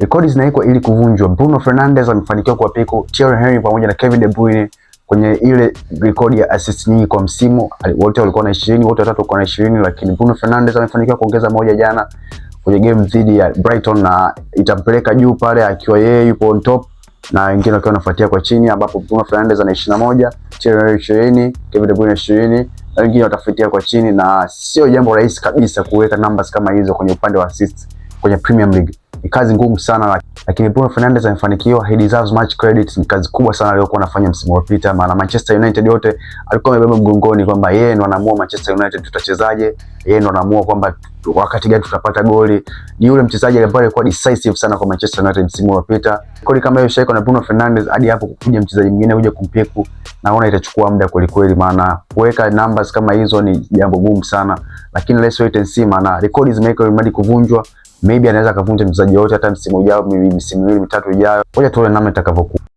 Rekodi zinawekwa ili kuvunjwa. Bruno Fernandes amefanikiwa kuwapiku Thierry Henry pamoja na Kevin De Bruyne kwenye ile rekodi ya assist nyingi kwa msimu. Wote walikuwa na 20, wote watatu walikuwa na 20, lakini Bruno Fernandes amefanikiwa kuongeza moja jana kwenye game dhidi ya Brighton na itampeleka juu pale akiwa yeye yupo on top na wengine wakiwa wanafuatia kwa chini, ambapo Bruno Fernandes ana 21, Thierry Henry 20, Kevin De Bruyne 20 na wengine watafuatia kwa chini, na sio jambo rahisi kabisa kuweka numbers kama hizo kwenye upande wa assist kwenye Premier League. Ni kazi ngumu sana, lakini Bruno Fernandes amefanikiwa. He deserves much credit. Ni kazi kubwa sana aliyokuwa anafanya msimu uliopita, maana Manchester United yote alikuwa amebeba mgongoni kwamba yeye ndo anaamua Manchester United tutachezaje, yeye ndo anaamua kwamba wakati gani tutapata goli. Ni yule mchezaji ambaye alikuwa decisive sana kwa Manchester United msimu uliopita. Goli kama hiyo shaiko na Bruno Fernandes, hadi hapo kuja mchezaji mwingine kuja kumpiku, naona itachukua muda kweli kweli, maana kuweka numbers kama hizo ni jambo gumu sana, lakini let's wait and see, maana rekodi zimewekwa ili kuvunjwa. Maybe anaweza kavunja mchezaji wote hata msimu ujao, msimu miwili mitatu ijayo. Ngoja tuone namna itakavyokuwa.